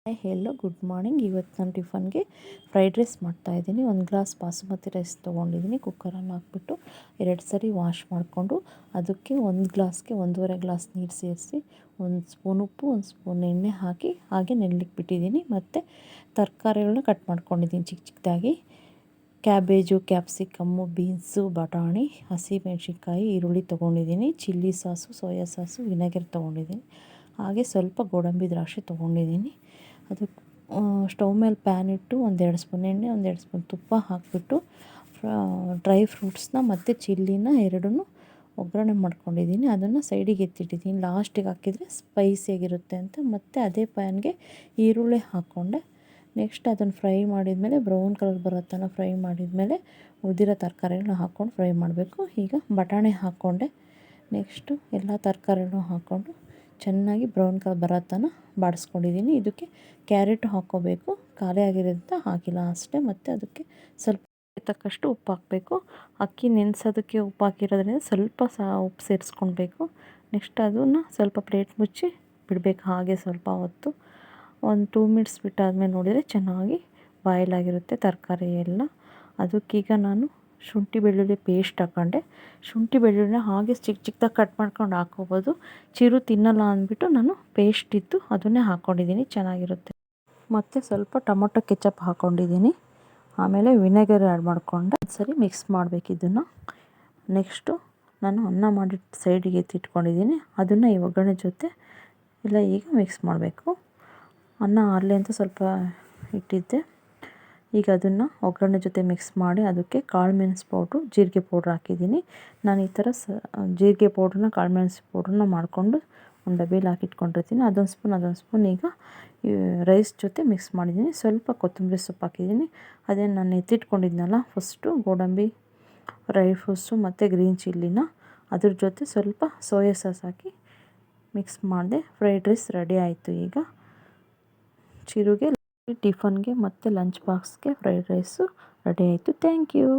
Hello good morning. ಇವತ್ತು ನಾನು ಟಿಫನ್ಗೆ fried rice ಮಾಡ್ತಾಯಿದ್ದೀನಿ. 1 ಗ್ಲಾಸ್ ಬಾಸುಮತಿ ರೈಸ್ ತೊಗೊಂಡಿದ್ದೀನಿ. ಕುಕ್ಕರಲ್ಲಿ ಹಾಕ್ಬಿಟ್ಟು 2 ಸರಿ ವಾಶ್ ಮಾಡಿಕೊಂಡು ಅದಕ್ಕೆ 1 ಗ್ಲಾಸ್ಗೆ 1.5 ಗ್ಲಾಸ್ ನೀರು ಸೇರಿಸಿ 1 ಸ್ಪೂನ್ ಉಪ್ಪು 1 ಸ್ಪೂನ್ ಎಣ್ಣೆ ಹಾಕಿ ಹಾಗೆ ನೆನೆಲಿಕ್ಕೆ ಬಿಟ್ಟಿದ್ದೀನಿ. ಮತ್ತು ತರಕಾರಿಗಳನ್ನ ಕಟ್ ಮಾಡ್ಕೊಂಡಿದ್ದೀನಿ ಚಿಕ್ಕ ಚಿಕ್ಕದಾಗಿ. ಕ್ಯಾಬೇಜು, ಕ್ಯಾಪ್ಸಿಕಮ್ಮು, ಬೀನ್ಸು, ಬಟಾಣಿ, ಹಸಿಮೆಣಸಿನ್ಕಾಯಿ, ಈರುಳ್ಳಿ ತೊಗೊಂಡಿದ್ದೀನಿ. Chilli sauce, soya sauce, vinegar ತೊಗೊಂಡಿದ್ದೀನಿ. ಹಾಗೆ ಸ್ವಲ್ಪ ಗೋಡಂಬಿ ದ್ರಾಕ್ಷಿ ತೊಗೊಂಡಿದ್ದೀನಿ. ಅದು ಸ್ಟವ್ ಮೇಲೆ ಪ್ಯಾನ್ ಇಟ್ಟು 1-2 ಸ್ಪೂನ್ ಎಣ್ಣೆ 1-2 ಸ್ಪೂನ್ ತುಪ್ಪ ಹಾಕಿಬಿಟ್ಟು ಡ್ರೈ ಫ್ರೂಟ್ಸ್ನ ಮತ್ತು ಚಿಲ್ಲಿನ ಎರಡನ್ನೂ ಒಗ್ಗರಣೆ ಮಾಡ್ಕೊಂಡಿದ್ದೀನಿ. ಅದನ್ನು ಸೈಡಿಗೆ ಎತ್ತಿಟ್ಟಿದ್ದೀನಿ. ಲಾಸ್ಟಿಗೆ ಹಾಕಿದರೆ ಸ್ಪೈಸಿಯಾಗಿರುತ್ತೆ ಅಂತ. ಮತ್ತು ಅದೇ ಪ್ಯಾನ್ಗೆ ಈರುಳ್ಳಿ ಹಾಕ್ಕೊಂಡೆ. ನೆಕ್ಸ್ಟ್ ಅದನ್ನು ಫ್ರೈ ಮಾಡಿದ್ಮೇಲೆ ಬ್ರೌನ್ ಕಲರ್ ಬರೋ ತನಕ ಫ್ರೈ ಮಾಡಿದ್ಮೇಲೆ ಉಳಿದಿರೋ ತರಕಾರಿಗಳನ್ನ ಹಾಕ್ಕೊಂಡು ಫ್ರೈ ಮಾಡಬೇಕು. ಈಗ ಬಟಾಣಿ ಹಾಕ್ಕೊಂಡೆ. ನೆಕ್ಸ್ಟು ಎಲ್ಲ ತರಕಾರಿನೂ ಹಾಕ್ಕೊಂಡು ಚೆನ್ನಾಗಿ ಬ್ರೌನ್ ಕಲರ್ ಬರೋ ತನಕ ಬಾಡಿಸ್ಕೊಂಡಿದ್ದೀನಿ. ಇದಕ್ಕೆ ಕ್ಯಾರೆಟು ಹಾಕ್ಕೋಬೇಕು. ಖಾಲಿ ಆಗಿರೋದ್ರಿಂದ ಹಾಕಿಲ್ಲ ಅಷ್ಟೇ. ಮತ್ತು ಅದಕ್ಕೆ ಸ್ವಲ್ಪ ತಕ್ಕಷ್ಟು ಉಪ್ಪು ಹಾಕಬೇಕು. ಅಕ್ಕಿ ನೆನೆಸೋದಕ್ಕೆ ಉಪ್ಪು ಹಾಕಿರೋದ್ರಿಂದ ಸ್ವಲ್ಪ ಉಪ್ಪು ಸೇರಿಸ್ಕೊಳ್ಬೇಕು. ನೆಕ್ಸ್ಟ್ ಅದನ್ನು ಸ್ವಲ್ಪ ಪ್ಲೇಟ್ ಮುಚ್ಚಿ ಬಿಡಬೇಕು. ಹಾಗೆ ಸ್ವಲ್ಪ ಹೊತ್ತು 2 ಮಿನಿಟ್ಸ್ ಬಿಟ್ಟಾದ್ಮೇಲೆ ನೋಡಿದರೆ ಚೆನ್ನಾಗಿ ಬಾಯ್ಲ್ ಆಗಿರುತ್ತೆ ತರಕಾರಿ ಎಲ್ಲ. ಅದಕ್ಕೀಗ ನಾನು ಶುಂಠಿ ಬೆಳ್ಳುಳ್ಳಿ ಪೇಸ್ಟ್ ಹಾಕ್ಕೊಂಡೆ. ಶುಂಠಿ ಬೆಳ್ಳುಳ್ಳಿನ ಹಾಗೆ ಚಿಕ್ಕ ಚಿಕ್ಕದಾಗಿ ಕಟ್ ಮಾಡ್ಕೊಂಡು ಹಾಕ್ಕೋಬೋದು. ಚಿರು ತಿನ್ನಲ್ಲ ಅಂದ್ಬಿಟ್ಟು ನಾನು ಪೇಸ್ಟ್ ಇತ್ತು ಅದನ್ನೇ ಹಾಕ್ಕೊಂಡಿದ್ದೀನಿ, ಚೆನ್ನಾಗಿರುತ್ತೆ. ಮತ್ತು ಸ್ವಲ್ಪ ಟೊಮೊಟೊ ಕೆಚಪ್ ಹಾಕ್ಕೊಂಡಿದ್ದೀನಿ. ಆಮೇಲೆ ವಿನೆಗರ್ ಆ್ಯಡ್ ಮಾಡಿಕೊಂಡೆ. ಸರಿ ಮಿಕ್ಸ್ ಮಾಡಬೇಕು ಇದನ್ನು. ನೆಕ್ಸ್ಟು ನಾನು ಅನ್ನ ಮಾಡಿಟ್ಟು ಸೈಡಿಗೆ ಎತ್ತಿಟ್ಕೊಂಡಿದ್ದೀನಿ. ಅದನ್ನು ಈ ಒಗ್ಗರಣೆ ಜೊತೆ ಎಲ್ಲ ಈಗ ಮಿಕ್ಸ್ ಮಾಡಬೇಕು. ಅನ್ನ ಆರಲಿ ಅಂತ ಸ್ವಲ್ಪ ಇಟ್ಟಿದ್ದೆ. ಈಗ ಅದನ್ನು ಒಗ್ಗರಣೆ ಜೊತೆ ಮಿಕ್ಸ್ ಮಾಡಿ ಅದಕ್ಕೆ ಕಾಳು ಮೆಣಸು ಪೌಡ್ರು, ಜೀರಿಗೆ ಪೌಡ್ರ್ ಹಾಕಿದ್ದೀನಿ. ನಾನು ಈ ಥರ ಜೀರಿಗೆ ಪೌಡ್ರನ್ನ ಕಾಳು ಮೆಣಸು ಪೌಡ್ರನ್ನ ಮಾಡಿಕೊಂಡು ಒಂದು ಡಬ್ಬಿಲಿ ಹಾಕಿಟ್ಕೊಂಡಿರ್ತೀನಿ. ಅದೊಂದು ಸ್ಪೂನ್ ಈಗ ರೈಸ್ ಜೊತೆ ಮಿಕ್ಸ್ ಮಾಡಿದ್ದೀನಿ. ಸ್ವಲ್ಪ ಕೊತ್ತಂಬರಿ ಸೊಪ್ಪು ಹಾಕಿದ್ದೀನಿ. ಅದೇ ನಾನು ಎತ್ತಿಟ್ಕೊಂಡಿದ್ನಲ್ಲ ಫಸ್ಟು ಗೋಡಂಬಿ, ಡ್ರೈ ಫ್ರೂಟ್ಸು ಮತ್ತು ಗ್ರೀನ್ ಚಿಲ್ಲಿನ ಅದ್ರ ಜೊತೆ ಸ್ವಲ್ಪ ಸೋಯಾ ಸಾಸ್ ಹಾಕಿ ಮಿಕ್ಸ್ ಮಾಡಿದೆ. ಫ್ರೈಡ್ ರೈಸ್ ರೆಡಿ ಆಯಿತು. ಈಗ ಚಿರುಗೆ ಟಿಫನ್ಗೆ ಮತ್ತು ಲಂಚ್ ಬಾಕ್ಸ್ಗೆ ಫ್ರೈಡ್ ರೈಸು ರೆಡಿ ಆಯಿತು. Thank you.